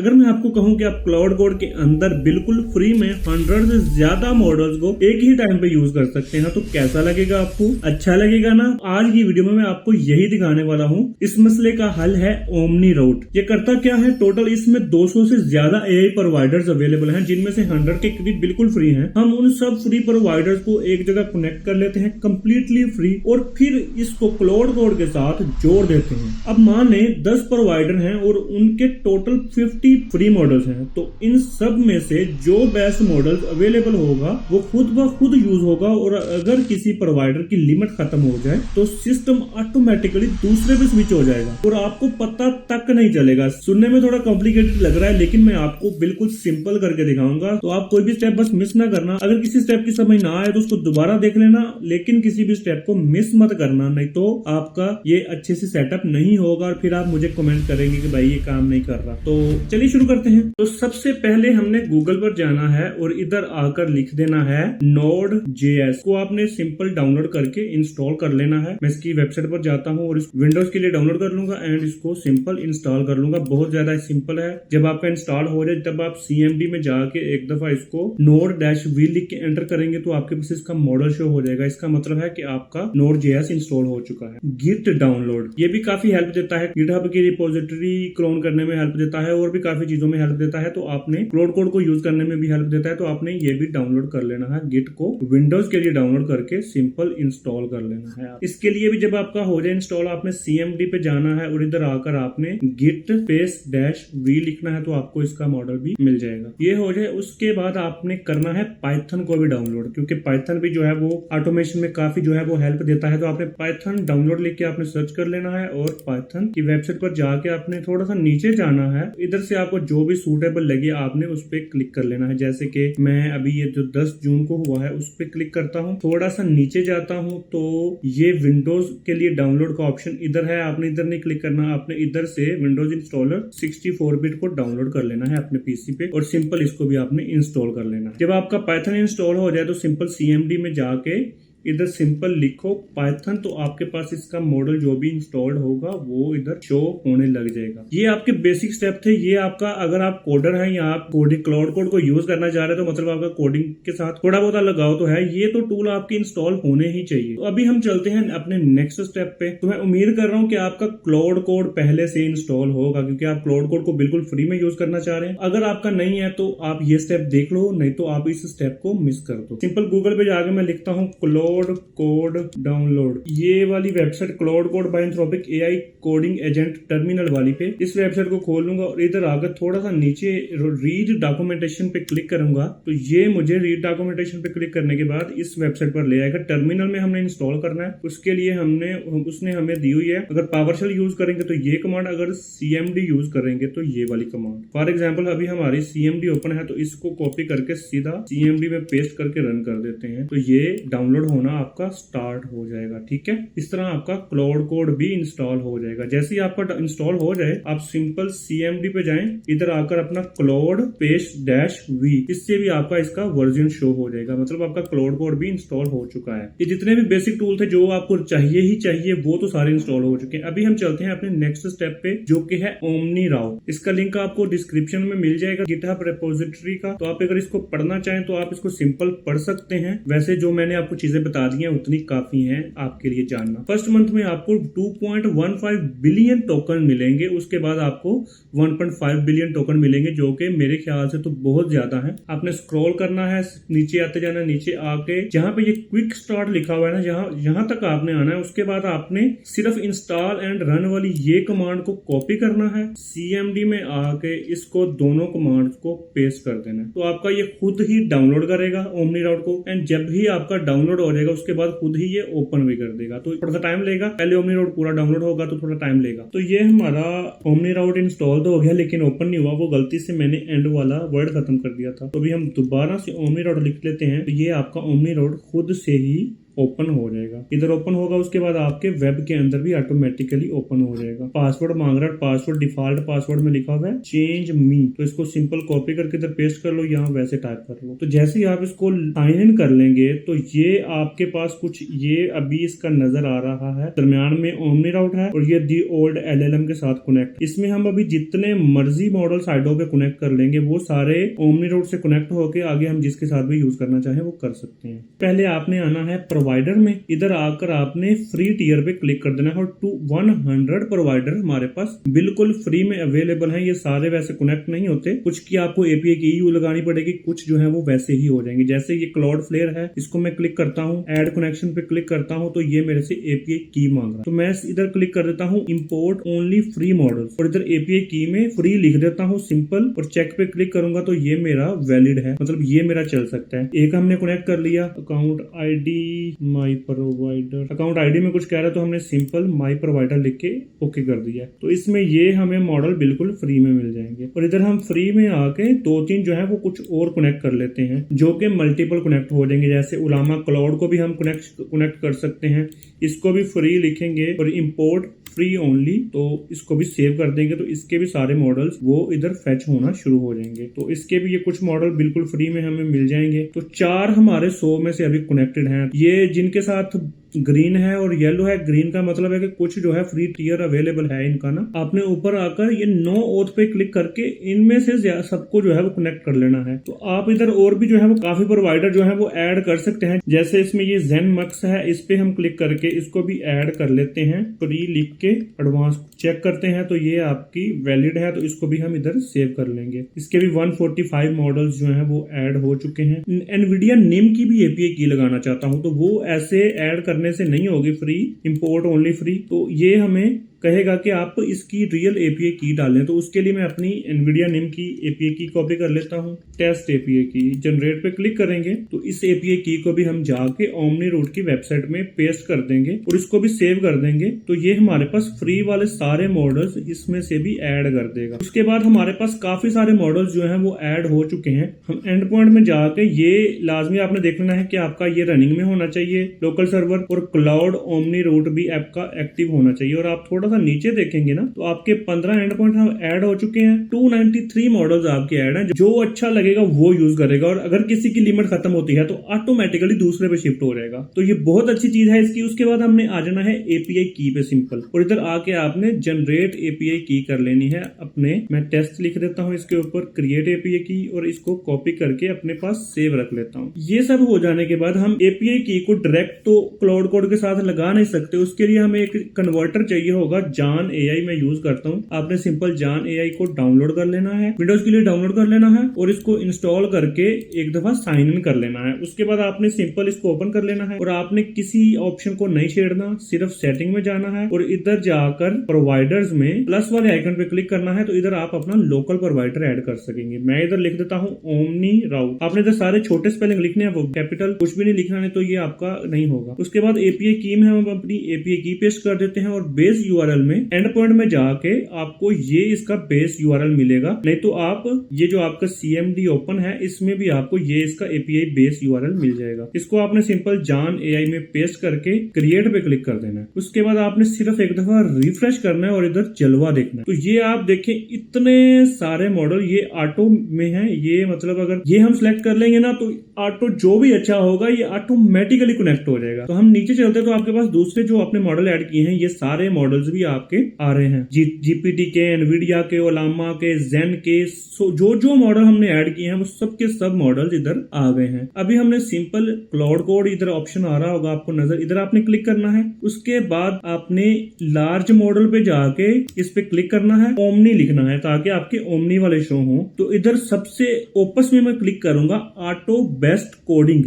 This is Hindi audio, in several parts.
अगर मैं आपको कहूं कि आप क्लाउड कोड के अंदर बिल्कुल फ्री में 100 से ज्यादा मॉडल्स को एक ही टाइम पे यूज कर सकते हैं तो कैसा लगेगा आपको? अच्छा लगेगा ना? आज की वीडियो में मैं आपको यही दिखाने वाला हूँ। इस मसले का हल है ओमनी राउट। ये करता क्या है? टोटल इसमें 200 से ज्यादा एआई प्रोवाइडर्स अवेलेबल हैं, जिनमें से 100 के करीब बिल्कुल फ्री हैं। हम उन सब फ्री प्रोवाइडर्स को एक जगह कनेक्ट कर लेते हैं कंप्लीटली फ्री, और फिर इसको क्लाउड कोड के साथ जोड़ देते हैं। अब मान लें 10 प्रोवाइडर हैं और उनके टोटल 50 फ्री मॉडल्स हैं, तो इन सब में से जो बेस्ट मॉडल अवेलेबल होगा वो खुद ब खुद यूज होगा, और अगर किसी प्रोवाइडर की लिमिट खत्म हो जाए तो सिस्टम ऑटोमेटिकली दूसरे पे स्विच हो जाएगा और आपको पता तक नहीं चलेगा। सुनने में थोड़ा कॉम्प्लिकेटेड लग रहा है, लेकिन मैं आपको बिल्कुल सिंपल करके दिखाऊंगा, तो आप कोई भी स्टेप बस मिस ना करना। अगर किसी स्टेप की समझ ना आए तो उसको दोबारा देख लेना, लेकिन किसी भी स्टेप को मिस मत करना, नहीं तो आपका ये अच्छे से सेटअप नहीं होगा और फिर आप मुझे कमेंट करेंगे कि भाई ये काम नहीं कर रहा। तो चलिए शुरू करते हैं। तो सबसे पहले हमने गूगल पर जाना है और इधर आकर लिख देना है Node.js को। आपने सिंपल डाउनलोड करके इंस्टॉल कर लेना है। मैं इसकी वेबसाइट पर जाता हूँ और इस विंडोज के लिए डाउनलोड कर लूंगा एंड इसको सिंपल इंस्टॉल कर लूंगा। बहुत ज्यादा सिंपल है। जब आपका इंस्टॉल हो जाए तब आप CMD में जाके एक दफा इसको Node-v लिख के एंटर करेंगे तो आपके पास इसका मॉडल शो हो जाएगा। इसका मतलब है कि आपका Node.js इंस्टॉल हो चुका है। गिट डाउनलोड ये भी काफी हेल्प देता है। गिटहब की रिपोजिटरी क्लोन करने में हेल्प देता है और भी काफी चीजों में हेल्प देता है। तो आपने क्लाउड कोड को यूज करने में भी हेल्प देता है, तो आपने ये भी डाउनलोड कर लेना है। गिट को विंडोज के लिए डाउनलोड करके सिंपल इंस्टॉल कर लेना है। इसके लिए भी जब आपका हो जाए इंस्टॉल, आपने CMD पे जाना है और इधर आकर आपने git -v लिखना है, तो आपको इसका मॉडल भी मिल जाएगा। ये हो जाए उसके बाद आपने करना है पाइथन को भी डाउनलोड, क्योंकि पाइथन भी जो है वो ऑटोमेशन में काफी जो है वो हेल्प देता है। तो आपने पाइथन डाउनलोड लिख के आपने सर्च कर लेना है और पाइथन की वेबसाइट पर जाके आपने थोड़ा सा नीचे जाना है। इधर से आपको जो भी सूटेबल लगे आपने उस पर क्लिक कर लेना है। जैसे कि मैं अभी ये जो 10 जून को हुआ है उस पर क्लिक करता हूँ। थोड़ा सा नीचे जाता हूँ तो ये विंडोज के लिए डाउनलोड का ऑप्शन इधर है। आपने इधर नहीं क्लिक करना, आपने इधर से विंडोज इंस्टॉलर 64 बिट को डाउनलोड कर लेना है अपने पीसी पे और सिंपल इसको भी आपने इंस्टॉल कर लेना है। जब आपका पाइथन इंस्टॉल हो जाए तो सिंपल CMD में जाके इधर सिंपल लिखो पाइथन, तो आपके पास इसका मॉडल जो भी इंस्टॉल्ड होगा वो इधर शो होने लग जाएगा। ये आपके बेसिक स्टेप थे। ये आपका अगर आप कोडर हैं या आप कोडिंग क्लाउड कोड को यूज करना चाह रहे हैं तो मतलब आपका कोडिंग के साथ थोड़ा बहुत लगाव तो है। ये तो टूल आपके इंस्टॉल होने ही चाहिए। तो अभी हम चलते हैं अपने नेक्स्ट स्टेप पे। तो मैं उम्मीद कर रहा हूँ कि आपका क्लाउड कोड पहले से इंस्टॉल होगा, क्योंकि आप क्लाउड कोड को बिल्कुल फ्री में यूज करना चाह रहे हैं। अगर आपका नहीं है तो आप ये स्टेप देख लो, नहीं तो आप इस स्टेप को मिस कर दो। सिंपल गूगल पे जाके मैं लिखता हूँ क्लाउड कोड डाउनलोड। ये वाली website Claude code by Anthropic AI coding agent terminal वाली पे इस वेबसाइट को खोल लूंगा और इधर आकर थोड़ा सा नीचे रीड डॉक्यूमेंटेशन पे क्लिक करूंगा तो ये मुझे रीड डॉक्यूमेंटेशन पे क्लिक करने के बाद इस वेबसाइट पर ले आएगा। टर्मिनल में हमने इंस्टॉल करना है, उसके लिए उसने हमें दी हुई है। अगर पावरशेल यूज करेंगे तो ये कमांड, अगर CMD यूज करेंगे तो ये वाली कमांड। फॉर एग्जाम्पल अभी हमारी CMD ओपन है तो इसको कॉपी करके सीधा CMD में पेस्ट करके रन कर देते हैं, तो ये डाउनलोड होना आपका स्टार्ट हो जाएगा। ठीक है, इस तरह आपका क्लाउड कोड भी इंस्टॉल हो जाएगा। जैसे ही आपका इंस्टॉल हो जाए आप सिंपल CMD पे जाएं, इधर आकर अपना क्लाउड -v, इससे भी आपका इसका वर्जन शो हो जाएगा। मतलब आपका क्लाउड कोड भी इंस्टॉल हो चुका है। ये जितने भी बेसिक टूल थे जो आपको चाहिए ही चाहिए वो तो सारे इंस्टॉल हो चुके हैं। अभी हम चलते हैं अपने नेक्स्ट स्टेप पे, जो कि है ओमनी राउट। इसका लिंक आपको डिस्क्रिप्शन में मिल जाएगा गिटहब रिपोजिटरी का। तो आप अगर इसको पढ़ना चाहें तो आप इसको सिंपल पढ़ सकते हैं। वैसे जो मैंने आपको चीजें बता दी है उतनी काफी है आपके लिए जानना। फर्स्ट मंथ में आपको 2.15 बिलियन टोकन मिलेंगे, उसके बाद आपको 1.5 बिलियन टोकन मिलेंगे, जो कि मेरे ख्याल से तो बहुत ज्यादा है। आपने स्क्रॉल करना है, नीचे आते जाना, नीचे आके जहां पे ये क्विक स्टार्ट लिखा हुआ है ना, यहां तक आपने आना है। उसके बाद आपने सिर्फ इंस्टॉल एंड रन वाली ये कमांड को कॉपी करना है, CMD में आके इसको दोनों कमांड को पेस्ट कर देना है, तो आपका ये खुद ही डाउनलोड करेगा ओमनी राउट को। एंड जब भी आपका डाउनलोड हो जाएगा उसके बाद खुद ही ये ओपन भी कर देगा। तो थोड़ा सा टाइम लेगा, पहले ओमनी राउट पूरा डाउनलोड होगा तो थोड़ा टाइम लेगा। तो ये हमारा ओमनी राउट इंस्टॉल तो हो गया, लेकिन ओपन नहीं हुआ। वो गलती से मैंने एंड वाला वर्ड खत्म कर दिया था। तो अभी हम दोबारा से ओमनी राउट लिख लेते हैं, तो ये आपका ओमनी राउट खुद से ही ओपन हो जाएगा। इधर ओपन होगा, उसके बाद आपके वेब के अंदर भी ऑटोमेटिकली ओपन हो जाएगा। पासवर्ड मांग रहा है, पासवर्ड डिफॉल्ट पासवर्ड में लिखा हुआ है चेंज मी, तो इसको सिंपल कॉपी करके इधर पेस्ट कर लो, यहाँ वैसे टाइप कर लो। तो जैसे ही आप इसको साइन इन कर लेंगे तो ये आपके पास कुछ ये अभी इसका नजर आ रहा है। दरम्यान में ओमनी राउट है और ये दी ओल्ड LLM के साथ कनेक्ट। इसमें हम अभी जितने मर्जी मॉडल साइडों पे कनेक्ट कर लेंगे वो सारे ओमनी राउट से कनेक्ट होके आगे हम जिसके साथ भी यूज करना चाहे वो कर सकते हैं। पहले आपने आना है प्रोवाइडर में, इधर आकर आपने फ्री टियर पे क्लिक कर देना है और 100 प्रोवाइडर हमारे पास बिल्कुल फ्री में अवेलेबल है। ये सारे वैसे कनेक्ट नहीं होते, कुछ की आपको API की यूज लगानी पड़ेगी, कुछ जो है वो वैसे ही हो जाएंगे। जैसे ये क्लाउडफ्लेयर है, इसको मैं क्लिक करता हूँ, ऐड कनेक्शन पे क्लिक करता हूँ तो ये मेरे से API की मांग रहा है, तो मैं इधर क्लिक कर देता हूँ इंपोर्ट ओनली फ्री मॉडल्स और इधर API की में फ्री लिख देता हूँ सिंपल और चेक पे क्लिक करूंगा तो ये मेरा वैलिड है, मतलब ये मेरा चल सकता है। एक हमने कनेक्ट कर लिया, अकाउंट ID माई प्रोवाइडर, अकाउंट ID में कुछ कह रहा है तो हमने सिंपल माई प्रोवाइडर लिख के ओके कर दिया। तो इसमें ये हमें मॉडल बिल्कुल फ्री में मिल जाएंगे। और इधर हम फ्री में आके 2-3 जो है वो कुछ और कनेक्ट कर लेते हैं जो कि मल्टीपल कनेक्ट हो जाएंगे। जैसे उलामा क्लाउड को भी हम कनेक्ट कर सकते हैं, इसको भी फ्री लिखेंगे और इंपोर्ट फ्री ओनली, तो इसको भी सेव कर देंगे तो इसके भी सारे मॉडल्स वो इधर फेच होना शुरू हो जाएंगे। तो इसके भी ये कुछ मॉडल बिल्कुल फ्री में हमें मिल जाएंगे। तो 4 हमारे 100 में से अभी कनेक्टेड हैं। ये जिनके साथ ग्रीन है और येलो है, ग्रीन का मतलब है कि कुछ जो है फ्री टियर अवेलेबल है इनका ना। आपने ऊपर आकर ये नो ओथ पे क्लिक करके इनमें से सबको जो है वो कनेक्ट कर लेना है। तो आप इधर और भी जो है वो काफी प्रोवाइडर जो है वो ऐड कर सकते हैं। जैसे इसमें ये ZenMux है, इस पे हम क्लिक करके इसको भी ऐड कर लेते हैं, फ्री लिख के एडवांस चेक करते हैं तो ये आपकी वैलिड है, तो इसको भी हम इधर सेव कर लेंगे। इसके भी 145 मॉडल्स जो हैं वो ऐड हो चुके हैं। एनवीडिया निम की भी API की लगाना चाहता हूं तो वो ऐसे ऐड करने से नहीं होगी फ्री, इंपोर्ट ओनली फ्री। तो ये हमें कहेगा कि आप इसकी रियल API की डालें, तो उसके लिए मैं अपनी एनवीडिया निम की API की कॉपी कर लेता हूं। टेस्ट API की जनरेट पे क्लिक करेंगे तो इस API की को भी हम जाके ओमनी रूट की वेबसाइट में पेस्ट कर देंगे और इसको भी सेव कर देंगे। तो ये हमारे पास फ्री वाले सारे मॉडल्स इसमें से भी ऐड कर देगा। उसके बाद हमारे पास काफी सारे मॉडल्स जो है वो ऐड हो चुके हैं। हम एंड पॉइंट में जाके ये लाजमी आपने देख लेना है कि आपका ये रनिंग में होना चाहिए लोकल सर्वर, और क्लाउड ओमनी रूट भी आपका एक्टिव होना चाहिए। और आप थोड़ा नीचे देखेंगे ना तो आपके 15 एंड पॉइंट हम ऐड हो चुके हैं। 293 मॉडल्स आपके ऐड हैं, जो अच्छा लगेगा वो यूज करेगा और अगर किसी की लिमिट खत्म होती है तो ऑटोमेटिकली दूसरे पे शिफ्ट हो जाएगा। तो ये बहुत अच्छी चीज है इसकी। उसके बाद हमने आ जाना है API की पे सिंपल, और इधर आके आपने जनरेट API की कर लेनी है अपने। मैं टेस्ट लिख देता हूँ इसके ऊपर, क्रिएट API की, और इसको कॉपी करके अपने पास सेव रख लेता हूँ। ये सब हो जाने के बाद हम API की को डायरेक्ट तो क्लाउड कोड के साथ लगा नहीं सकते, उसके लिए हमें एक कन्वर्टर चाहिए होगा। जान AI मैं यूज करता हूँ। आपने सिंपल जान AI को डाउनलोड कर लेना है, विंडोज के लिए डाउनलोड कर लेना है और इसको इंस्टॉल करके एक दफा साइन इन कर लेना है। उसके बाद आपने सिंपल इसको ओपन कर लेना है और आपने किसी ऑप्शन को नहीं छेड़ना, सिर्फ सेटिंग में जाना है और इधर जाकर प्रोवाइडर्स में प्लस वाले आइकन पे क्लिक करना है। तो इधर आप अपना लोकल प्रोवाइडर ऐड कर सकेंगे। मैं इधर लिख देता हूँ ओमनी राउट। आपने इधर सारे छोटे स्पेलिंग लिखने हैं, वो कैपिटल कुछ भी नहीं लिखना है, तो ये आपका नहीं होगा। उसके बाद API की में हम अपनी API की पेस्ट कर देते हैं और बेस URL में एंड पॉइंट में जाके आपको ये इसका बेस URL मिलेगा। नहीं तो आप ये जो आपका CMD ओपन है इसमें भी आपको ये इसका API बेस URL मिल जाएगा। इसको आपने सिंपल जान AI में पेस्ट करके क्रिएट पे क्लिक कर देना है। उसके बाद आपने सिर्फ एक दफा रिफ्रेश करना है और इधर जलवा देखना है। तो ये आप देखें इतने सारे मॉडल ये ऑटो में है। ये मतलब अगर ये हम सिलेक्ट कर लेंगे ना तो ऑटो जो भी अच्छा होगा ये ऑटोमेटिकली कनेक्ट हो जाएगा। तो हम नीचे चलते तो आपके पास दूसरे जो आपने मॉडल ऐड किए हैं ये सारे मॉडल्स भी आपके आ रहे हैं। GPT के, एनवीडिया के, ओलामा के, जेन के, जो मॉडल हमने ऐड किए हैं वो सब के सब मॉडल्स इधर आ गए हैं। अभी हमने सिंपल क्लाउड कोड, इधर ऑप्शन आ रहा होगा आपको नजर, इधर आपने क्लिक करना है। उसके बाद आपने लार्ज मॉडल पे जाके इस पे क्लिक करना है, ओमनी लिखना है ताकि आपके ओमनी वाले शो हो। तो इधर सबसे ओपस में मैं क्लिक करूंगा ऑटो बेस्ट कोडिंग।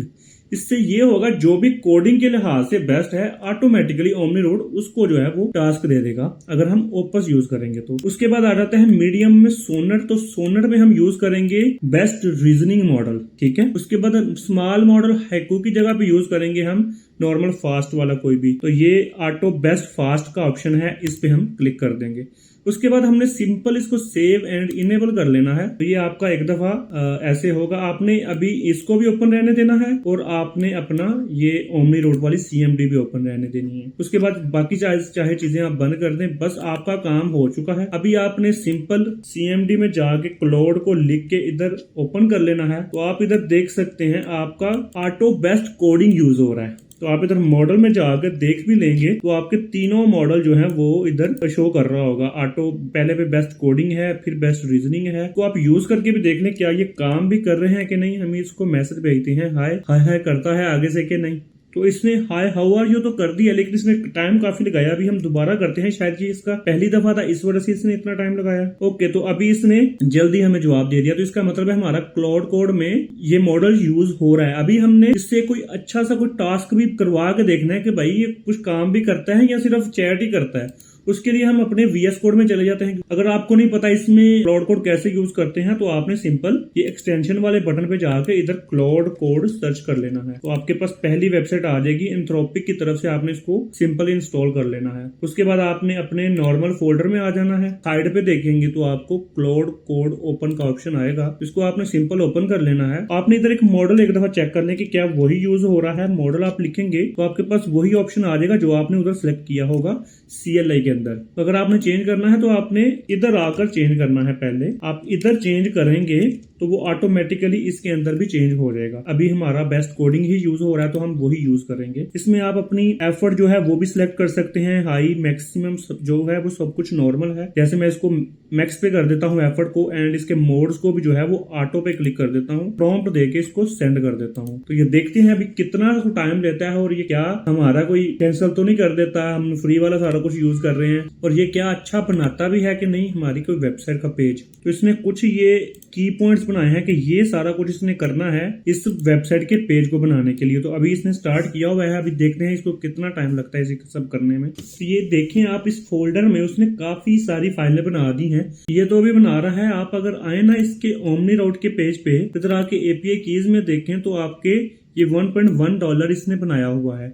इससे ये होगा जो भी कोडिंग के लिहाज से बेस्ट है ऑटोमेटिकली ओमनी रूट उसको जो है वो टास्क दे देगा अगर हम ओपस यूज करेंगे तो। उसके बाद आ जाता है मीडियम में सोनेट। तो सोनेट में हम यूज करेंगे बेस्ट रीजनिंग मॉडल, ठीक है। उसके बाद स्मॉल मॉडल हैकू की जगह पे यूज करेंगे हम नॉर्मल फास्ट वाला कोई भी। तो ये ऑटो बेस्ट फास्ट का ऑप्शन है, इस पे हम क्लिक कर देंगे। उसके बाद हमने सिंपल इसको सेव एंड इनेबल कर लेना है। तो ये आपका एक दफा ऐसे होगा। आपने अभी इसको भी ओपन रहने देना है और आपने अपना ये ओमनी रोड वाली CMD भी ओपन रहने देनी है। उसके बाद बाकी चाहे चीजें आप बंद कर दें, बस आपका काम हो चुका है। अभी आपने सिंपल CMD में जाके क्लाउड को लिख के इधर ओपन कर लेना है। तो आप इधर देख सकते हैं आपका ऑटो बेस्ट कोडिंग यूज हो रहा है। तो आप इधर मॉडल में जाकर देख भी लेंगे तो आपके तीनों मॉडल जो है वो इधर शो कर रहा होगा। ऑटो पहले पे बेस्ट कोडिंग है, फिर बेस्ट रीजनिंग है। तो आप यूज करके भी देख लें क्या ये काम भी कर रहे हैं कि नहीं। हम इसको मैसेज भेजते हैं हाय हाय हाय करता है आगे से कि नहीं। तो इसने हाय हाउ आर यू तो कर दिया, लेकिन इसने टाइम काफी लगाया। अभी हम दोबारा करते हैं, शायद ये इसका पहली दफा था इस वजह से इसने इतना टाइम लगाया। ओके, तो अभी इसने जल्दी हमें जवाब दे दिया। तो इसका मतलब है हमारा क्लाउड कोड में ये मॉडल यूज हो रहा है। अभी हमने इससे कोई अच्छा सा कोई टास्क भी करवा के देखना है कि भाई ये कुछ काम भी करता है या सिर्फ चैट ही करता है। उसके लिए हम अपने VS कोड में चले जाते हैं। अगर आपको नहीं पता इसमें क्लाउड कोड कैसे यूज करते हैं तो आपने सिंपल ये एक्सटेंशन वाले बटन पे जाके इधर क्लाउड कोड सर्च कर लेना है। तो आपके पास पहली वेबसाइट आ जाएगी एंथ्रोपिक की तरफ से। आपने इसको सिंपल इंस्टॉल कर लेना है। उसके बाद आपने अपने नॉर्मल फोल्डर में आ जाना है। साइड पे देखेंगे तो आपको क्लाउड कोड ओपन का ऑप्शन आएगा। इसको आपने सिंपल ओपन कर लेना है। आपने इधर एक मॉडल एक दफा चेक करने की क्या वही यूज हो रहा है। मॉडल आप लिखेंगे तो आपके पास वही ऑप्शन आ जाएगा जो आपने उधर सेलेक्ट किया होगा CLI के अंदर। तो अगर आपने चेंज करना है तो आपने इधर आकर चेंज करना है। पहले आप इधर चेंज करेंगे तो वो ऑटोमेटिकली इसके अंदर भी चेंज हो जाएगा। अभी हमारा बेस्ट कोडिंग ही यूज हो रहा है तो हम वही यूज करेंगे। इसमें आप अपनी एफर्ट जो है वो भी सिलेक्ट कर सकते हैं। हाई मैक्सिमम जो है वो सब कुछ नॉर्मल है। जैसे मैं इसको मैक्स पे कर देता हूँ एफर्ट को, एंड इसके मोड्स को भी जो है वो ऑटो पे क्लिक कर देता हूँ। प्रॉम्प्ट देके इसको सेंड कर देता हूँ। तो ये देखते हैं अभी कितना टाइम लेता है और ये क्या हमारा कोई कैंसिल तो नहीं कर देता। हम फ्री वाला सारा कुछ यूज कर रहे हैं और ये क्या अच्छा बनाता भी है कि नहीं हमारी कोई वेबसाइट का पेज। तो इसने कुछ ये की पॉइंट्स बनाए हैं कि ये सारा कुछ इसने करना है इस वेबसाइट के पेज को बनाने के लिए। तो अभी इसने स्टार्ट किया हुआ है। अभी देखते हैं इसको कितना टाइम लगता है इसे सब करने में। तो ये देखें आप इस फोल्डर में उसने काफी सारी फाइलें बना दी हैं। ये तो अभी बना रहा है। आप अगर आए ना इसके ओमनी राउट के पेज पे इधर आके API कीज में देखें तो आपके ये $1.1 इसने बनाया हुआ है।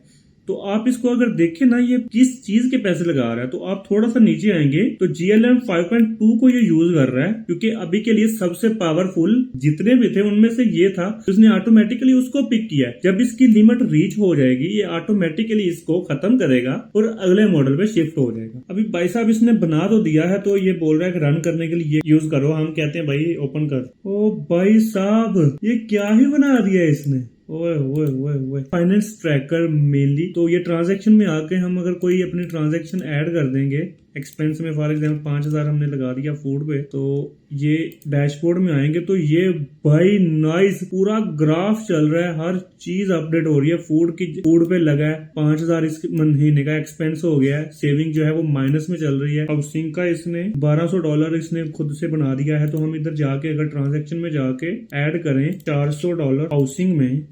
तो आप इसको अगर देखें ना ये किस चीज के पैसे लगा रहा है। तो आप थोड़ा सा नीचे आएंगे तो GLM 5.2 को ये यूज कर रहा है क्योंकि अभी के लिए सबसे पावरफुल जितने भी थे उनमें से ये था। उसने ऑटोमेटिकली उसको पिक किया है। जब इसकी लिमिट रीच हो जाएगी ये ऑटोमेटिकली इसको खत्म करेगा और अगले मॉडल पे शिफ्ट हो जाएगा। अभी भाई साहब इसने बना तो दिया है तो ये बोल रहा है कि रन करने के लिए ये यूज करो। हम कहते हैं भाई ओपन कर। ओ भाई साहब ये क्या ही बना दिया इसने। ओए ओए ओए ओए फाइनेंस ट्रैकर मेनली। तो ये ट्रांजैक्शन में आके हम अगर कोई अपनी ट्रांजैक्शन ऐड कर देंगे एक्सपेंस में, फॉर एग्जाम्पल 5000 हमने लगा दिया फूड पे, तो ये डैशबोर्ड में आएंगे तो ये भाई नाइस पूरा ग्राफ चल रहा है। हर चीज अपडेट हो रही है। फूड पे लगा है 5000 इस महीने का एक्सपेंस हो गया है। सेविंग जो है वो माइनस में चल रही है। हाउसिंग का इसने $1200 इसने खुद से बना दिया है। तो हम इधर जाके अगर ट्रांजैक्शन में जाके ऐड करें $400 हाउसिंग में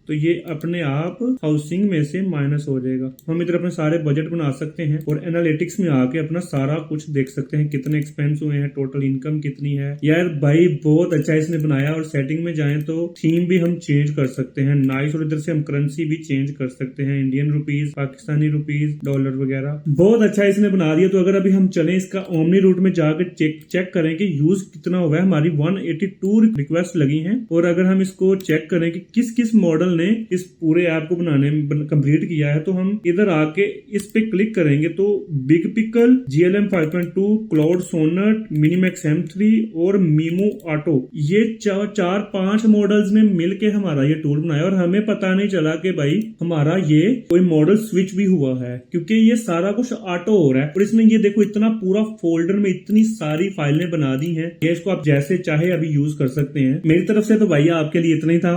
तो ये अपने आप हाउसिंग में से माइनस हो जाएगा। हम इधर अपने सारे बजट बना सकते हैं और एनालिटिक्स में आके अपना सारा कुछ देख सकते हैं कितने एक्सपेंस हुए हैं, टोटल इनकम कितनी है। यार भाई बहुत अच्छा इसने बनाया। और सेटिंग में जाएं तो थीम भी हम चेंज कर सकते हैं नाइस। और इधर से हम करेंसी भी चेंज कर सकते हैं, Indian rupees, Pakistani rupees, dollar वगैरह। बहुत अच्छा इसने बना दिया। तो अगर अभी हम चले इसका ओमनी रूट में जाकर चेक करें कि यूज कितना हुआ है। हमारी 182 रिक्वेस्ट लगी है। और अगर हम इसको चेक करें कि किस किस मॉडल ने इस पूरे ऐप को बनाने में कंप्लीट किया है तो हम इधर आके इस पे क्लिक करेंगे तो Big Pickle, GLM 5.2, Claude Sonnet, MiniMax M3 और मीमो ऑटो, ये 4-5 मॉडल्स ने मिलके हमारा ये टूल बनाया। और हमें पता नहीं चला कि भाई हमारा ये कोई मॉडल स्विच भी हुआ है क्योंकि ये सारा कुछ ऑटो हो रहा है। और इसने ये देखो इतना पूरा फोल्डर में इतनी सारी फाइलें बना दी हैं। ये इसको आप जैसे चाहे अभी यूज कर सकते हैं। मेरी तरफ से तो भाई आपके लिए इतना ही था।